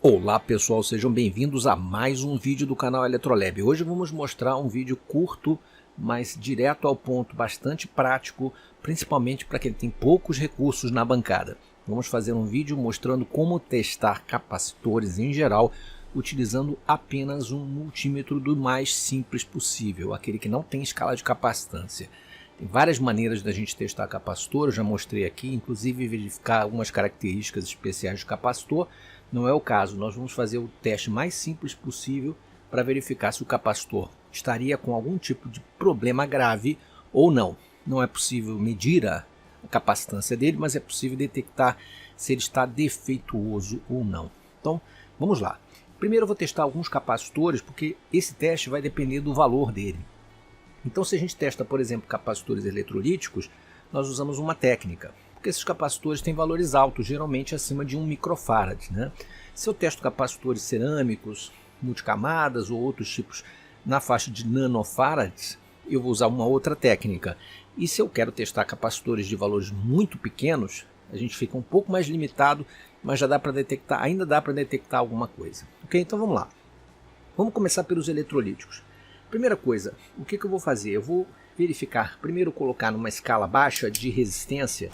Olá pessoal, sejam bem-vindos a mais um vídeo do canal Eletrolab. Hoje vamos mostrar um vídeo curto, mas direto ao ponto, bastante prático, principalmente para quem tem poucos recursos na bancada. Vamos fazer um vídeo mostrando como testar capacitores em geral, utilizando apenas um multímetro do mais simples possível, aquele que não tem escala de capacitância. Tem várias maneiras da gente testar capacitor, eu já mostrei aqui, inclusive verificar algumas características especiais do capacitor. Não é o caso, nós vamos fazer o teste mais simples possível para verificar se o capacitor estaria com algum tipo de problema grave ou não. Não é possível medir a capacitância dele, mas é possível detectar se ele está defeituoso ou não. Então, vamos lá. Primeiro eu vou testar alguns capacitores, porque esse teste vai depender do valor dele. Então, se a gente testa, por exemplo, capacitores eletrolíticos, nós usamos uma técnica. Porque esses capacitores têm valores altos, geralmente acima de 1 microfarad, né? Se eu testo capacitores cerâmicos, multicamadas ou outros tipos na faixa de nanofarads, eu vou usar uma outra técnica. E se eu quero testar capacitores de valores muito pequenos, a gente fica um pouco mais limitado, mas já dá para detectar, ainda dá para detectar alguma coisa. Ok? Então vamos lá. Vamos começar pelos eletrolíticos. Primeira coisa, o que eu vou fazer? Eu vou verificar, primeiro colocar numa escala baixa de resistência,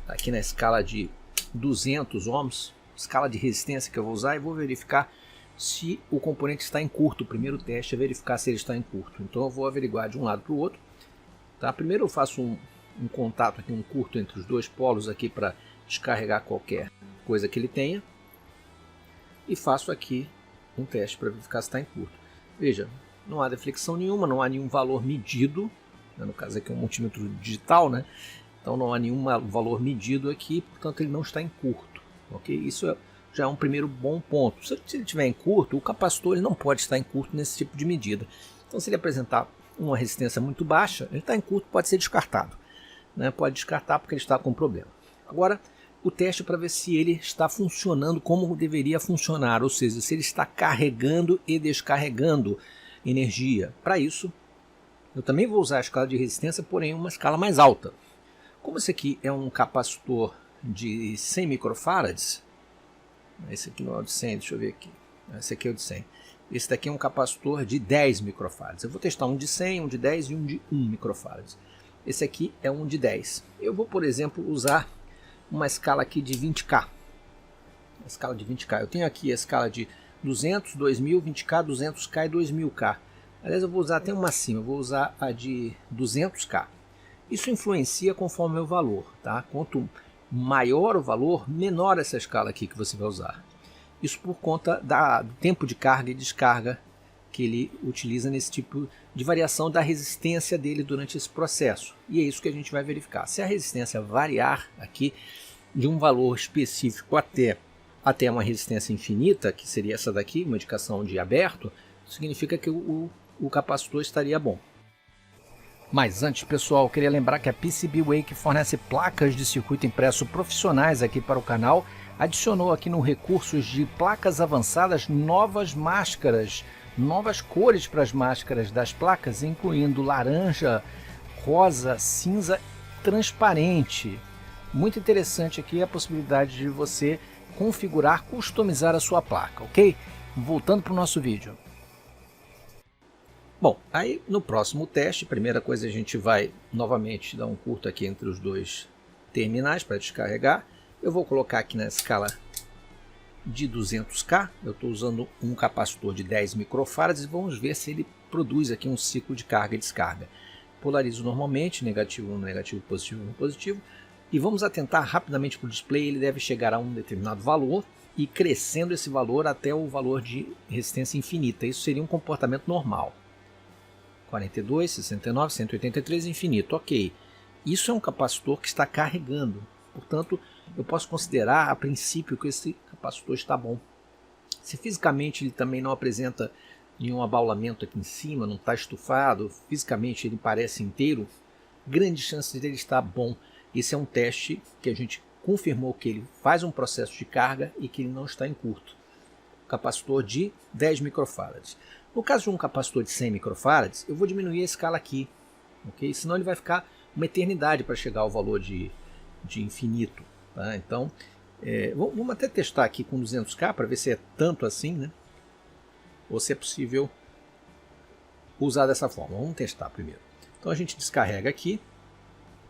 aqui na escala de 200 ohms, escala de resistência que eu vou usar, e vou verificar se o componente está em curto. O primeiro teste é verificar se ele está em curto. Então eu vou averiguar de um lado para o outro. Tá? Primeiro eu faço um contato aqui, um curto entre os dois polos aqui para descarregar qualquer coisa que ele tenha. E faço aqui um teste para verificar se está em curto. Veja, não há deflexão nenhuma, não há nenhum valor medido. No caso aqui é um multímetro digital, né? Então não há nenhum valor medido aqui, portanto ele não está em curto. Ok? Isso já é um primeiro bom ponto. Se ele estiver em curto, o capacitor ele não pode estar em curto nesse tipo de medida. Então se ele apresentar uma resistência muito baixa, ele está em curto, pode ser descartado. Né? Pode descartar porque ele está com problema. Agora, o teste é para ver se ele está funcionando como deveria funcionar, ou seja, se ele está carregando e descarregando energia. Para isso, eu também vou usar a escala de resistência, porém uma escala mais alta. Como esse aqui é um capacitor de 100 microfarads, esse aqui não é o de 100, deixa eu ver aqui, esse aqui é o de 100. Esse daqui é um capacitor de 10 microfarads. Eu vou testar um de 100, um de 10 e um de 1 microfarads. Esse aqui é um de 10. Eu vou, por exemplo, usar uma escala aqui de 20K. A escala de 20K. Eu tenho aqui a escala de 200, 2000, 20K, 200K e 2000K. Aliás, eu vou usar até uma acima, eu vou usar a de 200K. Isso influencia conforme o valor, tá? Quanto maior o valor, menor essa escala aqui que você vai usar. Isso por conta do tempo de carga e descarga que ele utiliza nesse tipo de variação da resistência dele durante esse processo. E é isso que a gente vai verificar. Se a resistência variar aqui de um valor específico até uma resistência infinita, que seria essa daqui, uma indicação de aberto, significa que o capacitor estaria bom. Mas antes, pessoal, eu queria lembrar que a PCBWay, que fornece placas de circuito impresso profissionais aqui para o canal, adicionou aqui no recursos de placas avançadas novas máscaras, novas cores para as máscaras das placas, incluindo laranja, rosa, cinza, transparente. Muito interessante aqui a possibilidade de você configurar, customizar a sua placa, ok? Voltando para o nosso vídeo. Bom, aí no próximo teste, primeira coisa a gente vai novamente dar um curto aqui entre os dois terminais para descarregar. Eu vou colocar aqui na escala de 200K, eu estou usando um capacitor de 10 microfarads e vamos ver se ele produz aqui um ciclo de carga e descarga. Polarizo normalmente, negativo no negativo, positivo no positivo, e vamos atentar rapidamente para o display. Ele deve chegar a um determinado valor e crescendo esse valor até o valor de resistência infinita. Isso seria um comportamento normal. 42, 69, 183, infinito, ok. Isso é um capacitor que está carregando, portanto, eu posso considerar a princípio que esse capacitor está bom. Se fisicamente ele também não apresenta nenhum abaulamento aqui em cima, não está estufado, fisicamente ele parece inteiro, grande chance dele estar bom. Esse é um teste que a gente confirmou que ele faz um processo de carga e que ele não está em curto. Capacitor de 10 microfarads. No caso de um capacitor de 100 microfarads, eu vou diminuir a escala aqui, ok? Senão ele vai ficar uma eternidade para chegar ao valor de infinito. Tá? Então, Vamos até testar aqui com 200k para ver se é tanto assim, né? Ou se é possível usar dessa forma. Vamos testar primeiro. Então a gente descarrega aqui,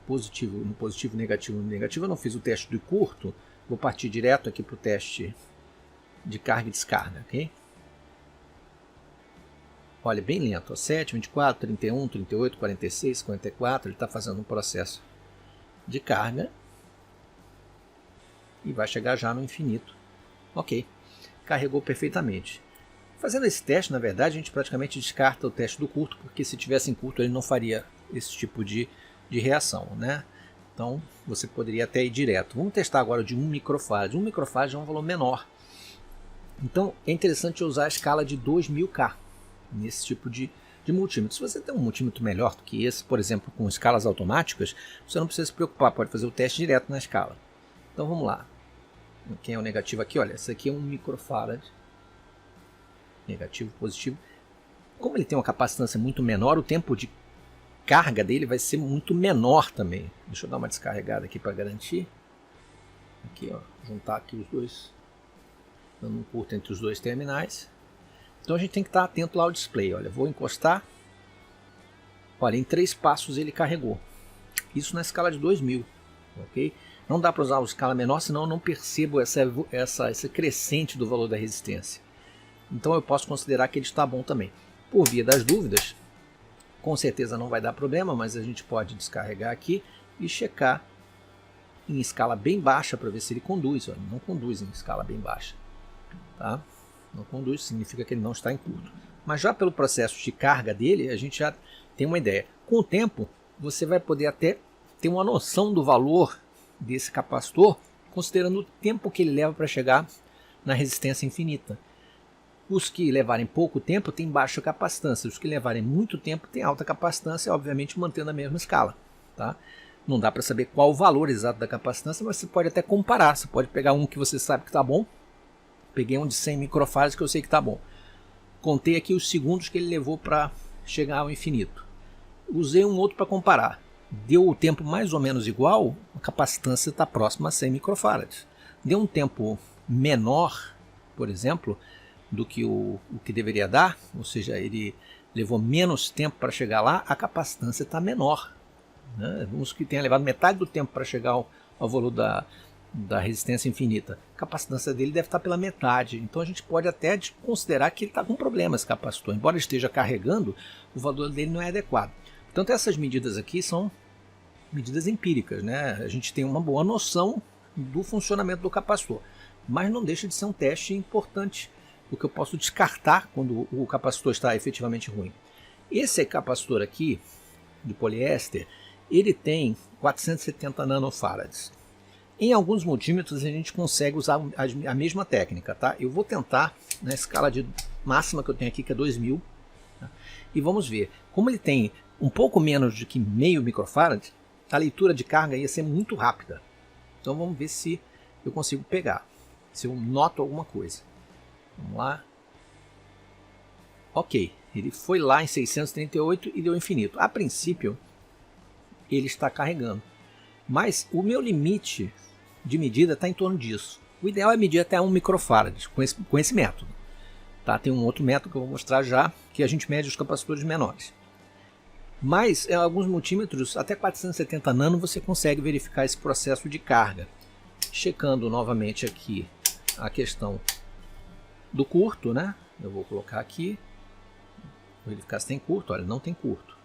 positivo no positivo, negativo no negativo. Eu não fiz o teste do curto, vou partir direto aqui para o teste de carga e descarga, ok? Olha, bem lento, ó, 7, 24, 31, 38, 46, 54, ele está fazendo um processo de carga e vai chegar já no infinito. Ok, carregou perfeitamente. Fazendo esse teste, na verdade, a gente praticamente descarta o teste do curto, porque se tivesse em curto ele não faria esse tipo de reação, né? Então você poderia até ir direto. Vamos testar agora o de 1 microfarad. 1 microfarad é um valor menor. Então é interessante usar a escala de 2000K nesse tipo de multímetro. Se você tem um multímetro melhor do que esse, por exemplo, com escalas automáticas, você não precisa se preocupar, pode fazer o teste direto na escala. Então vamos lá. Quem é o negativo aqui? Olha, esse aqui é 1 microfarad. Negativo, positivo. Como ele tem uma capacitância muito menor, o tempo de carga dele vai ser muito menor também. Deixa eu dar uma descarregada aqui para garantir. Aqui, ó, juntar aqui os dois, dando um curto entre os dois terminais. Então a gente tem que estar atento lá ao display. Olha, vou encostar. Olha, em 3 passos ele carregou. Isso na escala de 2000, ok? Não dá para usar uma escala menor, senão eu não percebo essa crescente do valor da resistência. Então eu posso considerar que ele está bom também. Por via das dúvidas, com certeza não vai dar problema, mas a gente pode descarregar aqui e checar em escala bem baixa para ver se ele conduz. Olha, não conduz em escala bem baixa, tá? Não conduz, significa que ele não está em curto. Mas já pelo processo de carga dele, a gente já tem uma ideia. Com o tempo, você vai poder até ter uma noção do valor desse capacitor, considerando o tempo que ele leva para chegar na resistência infinita. Os que levarem pouco tempo têm baixa capacitância, os que levarem muito tempo têm alta capacitância, obviamente mantendo a mesma escala, tá? Não dá para saber qual o valor exato da capacitância, mas você pode até comparar. Você pode pegar um que você sabe que está bom. Peguei um de 100 microfarads que eu sei que está bom. Contei aqui os segundos que ele levou para chegar ao infinito. Usei um outro para comparar. Deu o tempo mais ou menos igual, a capacitância está próxima a 100 microfarads. Deu um tempo menor, por exemplo, do que o que deveria dar, ou seja, ele levou menos tempo para chegar lá, a capacitância está menor, né? Vamos que tenha levado metade do tempo para chegar ao valor da resistência infinita. A capacitância dele deve estar pela metade, então a gente pode até considerar que ele está com problema, esse capacitor. Embora ele esteja carregando, o valor dele não é adequado. Portanto, essas medidas aqui são medidas empíricas, né? A gente tem uma boa noção do funcionamento do capacitor, mas não deixa de ser um teste importante, porque eu posso descartar quando o capacitor está efetivamente ruim. Esse capacitor aqui, de poliéster, ele tem 470 nanofarads. Em alguns multímetros a gente consegue usar a mesma técnica, tá? Eu vou tentar na escala de máxima que eu tenho aqui, que é 2000, tá? E vamos ver. Como ele tem um pouco menos do que meio microfarad, a leitura de carga ia ser muito rápida. Então vamos ver se eu consigo pegar, se eu noto alguma coisa. Vamos lá. Ok, ele foi lá em 638 e deu infinito. A princípio, ele está carregando. Mas o meu limite de medida está em torno disso. O ideal é medir até 1 microfarad com esse método. Tá? Tem um outro método que eu vou mostrar já, que a gente mede os capacitores menores. Mas em alguns multímetros, até 470 nano, você consegue verificar esse processo de carga. Checando novamente aqui a questão do curto, né? Eu vou colocar aqui, verificar se tem curto. Olha, não tem curto.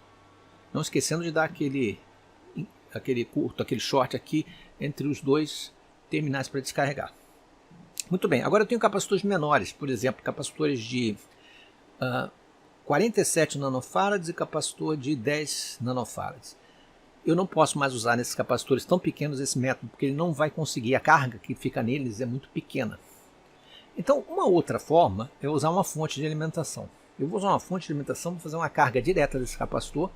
Não esquecendo de dar aquele curto, aquele short aqui entre os dois terminais para descarregar. Muito bem, agora eu tenho capacitores menores, por exemplo, capacitores de 47 nanofarads e capacitor de 10 nanofarads. Eu não posso mais usar nesses capacitores tão pequenos esse método, porque ele não vai conseguir, a carga que fica neles é muito pequena. Então, uma outra forma é usar uma fonte de alimentação. Eu vou usar uma fonte de alimentação para fazer uma carga direta desse capacitor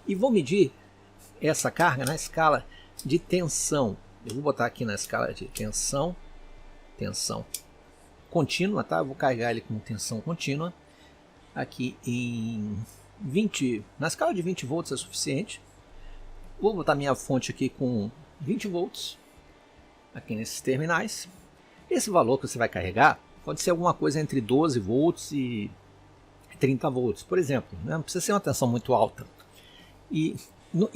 e vou medir essa carga na escala de tensão. Eu vou botar aqui na escala de tensão contínua, tá? Eu vou carregar ele com tensão contínua. Aqui em 20, na escala de 20 volts é suficiente. Vou botar minha fonte aqui com 20 volts. aqui nesses terminais. Esse valor que você vai carregar pode ser alguma coisa entre 12 volts e 30 volts, por exemplo, né? Não precisa ser uma tensão muito alta. E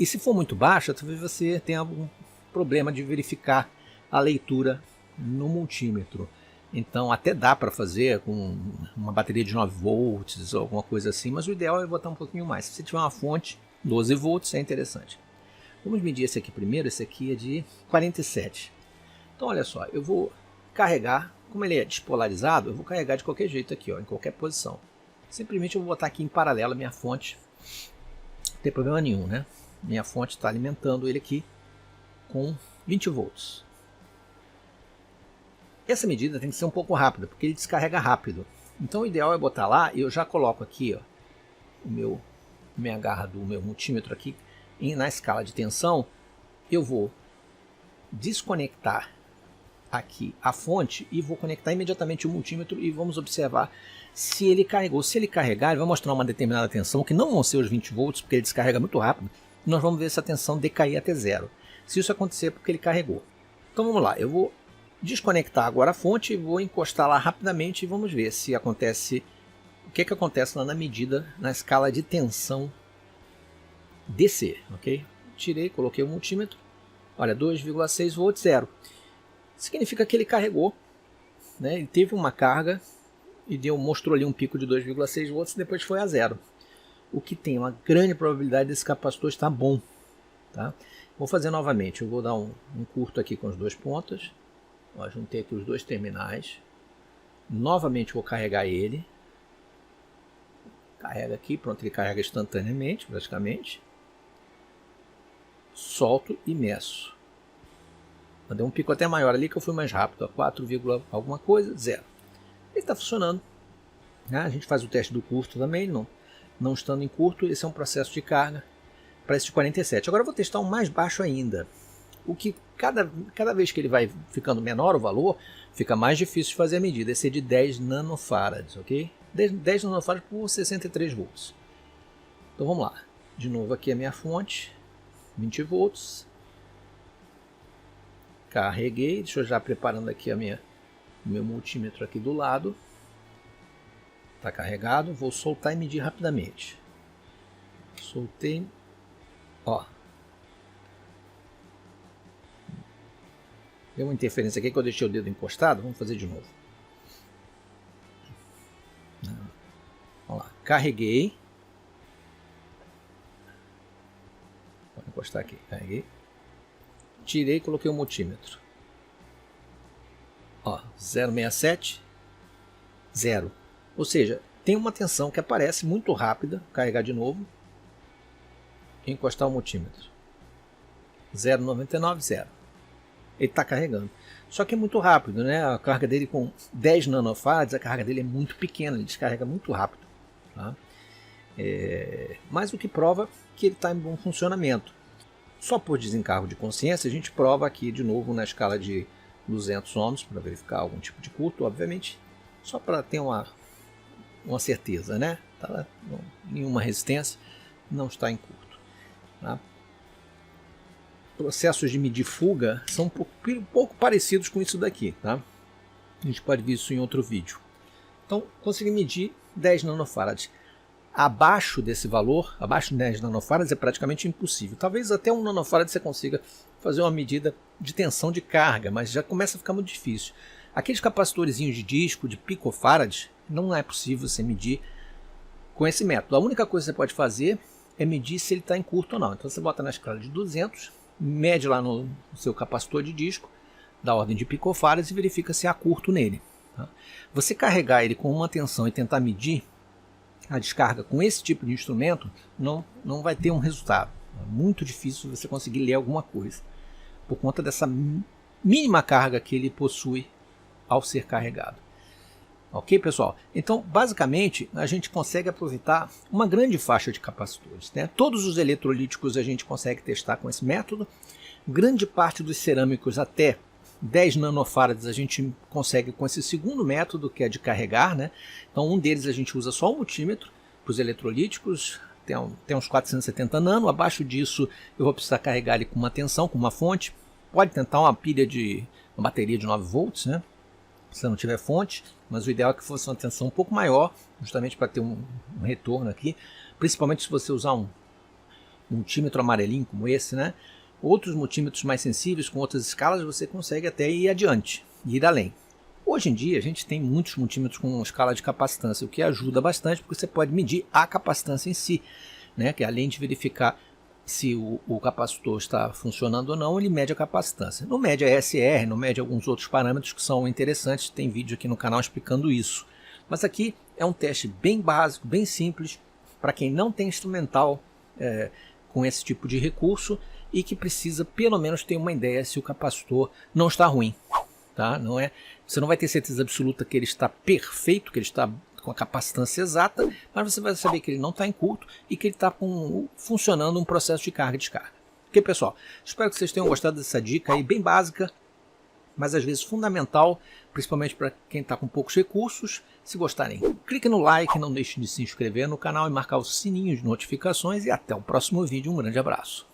se for muito baixa, talvez você tenha algum problema de verificar a leitura no multímetro. Então até dá para fazer com uma bateria de 9 volts ou alguma coisa assim, mas o ideal é botar um pouquinho mais. Se você tiver uma fonte 12 volts é interessante. Vamos medir esse aqui primeiro. Esse aqui é de 47. Então olha só, eu vou carregar, como ele é despolarizado, eu vou carregar de qualquer jeito aqui, ó, em qualquer posição. Simplesmente eu vou botar aqui em paralelo a minha fonte, não tem problema nenhum, né? Minha fonte está alimentando ele aqui com 20 volts. Essa medida tem que ser um pouco rápida, porque ele descarrega rápido. Então o ideal é botar lá e eu já coloco aqui, ó, minha garra do meu multímetro aqui na escala de tensão. Eu vou desconectar aqui a fonte e vou conectar imediatamente o multímetro e vamos observar se ele carregou. Se ele carregar, ele vai mostrar uma determinada tensão, que não vão ser os 20 volts, porque ele descarrega muito rápido. Nós vamos ver essa tensão decair até zero. Se isso acontecer, é porque ele carregou. Então vamos lá, eu vou desconectar agora a fonte e vou encostar lá rapidamente e vamos ver se acontece, o que acontece lá na medida, na escala de tensão DC, ok? Tirei, coloquei o multímetro, olha, 2,6 volts, zero. Significa que ele carregou, né? Ele teve uma carga e mostrou ali um pico de 2,6 volts e depois foi a zero. O que tem uma grande probabilidade desse capacitor estar bom. Tá? Vou fazer novamente, eu vou dar um curto aqui com as duas pontas. Ó, juntei aqui os dois terminais. Novamente vou carregar ele. Carrega aqui, pronto, ele carrega instantaneamente, praticamente. Solto e meço. Deu um pico até maior ali que eu fui mais rápido, 4, alguma coisa, zero. Ele está funcionando. Né? A gente faz o teste do curto também, não estando em curto, esse é um processo de carga para esse de 47. Agora eu vou testar um mais baixo ainda. O que cada vez que ele vai ficando menor o valor, fica mais difícil de fazer a medida. Esse é de 10 nanofarads, ok? 10 nanofarads por 63 volts. Então vamos lá. De novo aqui a minha fonte, 20 volts. Carreguei, deixa eu já preparando aqui o meu multímetro aqui do lado. Está carregado, vou soltar e medir rapidamente. Soltei, ó. Deu uma interferência aqui que eu deixei o dedo encostado, vamos fazer de novo. Vamos lá, carreguei. Vou encostar aqui, carreguei. Tirei e coloquei o multímetro. Ó, 0,67, 0. Ou seja, tem uma tensão que aparece muito rápida. Carregar de novo. E encostar o multímetro. 0,99, 0. Ele está carregando. Só que é muito rápido, né? A carga dele com 10 nanofarads, a carga dele é muito pequena. Ele descarrega muito rápido. Tá? Mas o que prova que ele está em bom funcionamento. Só por desencargo de consciência, a gente prova aqui de novo na escala de 200 ohms, para verificar algum tipo de curto, obviamente, só para ter uma certeza, né? Tá, nenhuma resistência, não está em curto. Tá? Processos de medir fuga são um pouco parecidos com isso daqui. Tá? A gente pode ver isso em outro vídeo. Então, consegui medir 10 nanofarads. Abaixo desse valor, abaixo de 10 nanofarads é praticamente impossível. Talvez até 1 nanofarad você consiga fazer uma medida de tensão de carga, mas já começa a ficar muito difícil. Aqueles capacitorzinhos de disco, de picofarad, não é possível você medir com esse método. A única coisa que você pode fazer é medir se ele está em curto ou não. Então você bota na escala de 200, mede lá no seu capacitor de disco, da ordem de picofarads e verifica se há curto nele. Tá? Você carregar ele com uma tensão e tentar medir a descarga com esse tipo de instrumento, não vai ter um resultado. É muito difícil você conseguir ler alguma coisa, por conta dessa mínima carga que ele possui ao ser carregado. Ok, pessoal? Então, basicamente, a gente consegue aproveitar uma grande faixa de capacitores. Né? Todos os eletrolíticos a gente consegue testar com esse método. Grande parte dos cerâmicos até 10 nanofarads a gente consegue com esse segundo método, que é de carregar. Né? Então, um deles a gente usa só o multímetro para os eletrolíticos, tem uns 470 nano. Abaixo disso, eu vou precisar carregar ele com uma tensão, com uma fonte. Pode tentar uma pilha de uma bateria de 9 volts, né? Se não tiver fonte, mas o ideal é que fosse uma tensão um pouco maior, justamente para ter um retorno aqui, principalmente se você usar um multímetro amarelinho como esse, né? Outros multímetros mais sensíveis, com outras escalas, você consegue até ir adiante, ir além. Hoje em dia a gente tem muitos multímetros com escala de capacitância, o que ajuda bastante porque você pode medir a capacitância em si, né? Que além de verificar se o capacitor está funcionando ou não, ele mede a capacitância. Não mede a ESR, não mede alguns outros parâmetros que são interessantes, tem vídeo aqui no canal explicando isso. Mas aqui é um teste bem básico, bem simples, para quem não tem instrumental com esse tipo de recurso e que precisa pelo menos ter uma ideia se o capacitor não está ruim. Tá? Você não vai ter certeza absoluta que ele está perfeito, que ele está com a capacitância exata, mas você vai saber que ele não está em curto e que ele está funcionando um processo de carga e descarga. Ok, pessoal? Espero que vocês tenham gostado dessa dica aí, bem básica, mas às vezes fundamental, principalmente para quem está com poucos recursos. Se gostarem, clique no like, não deixe de se inscrever no canal e marcar o sininho de notificações e até o próximo vídeo. Um grande abraço.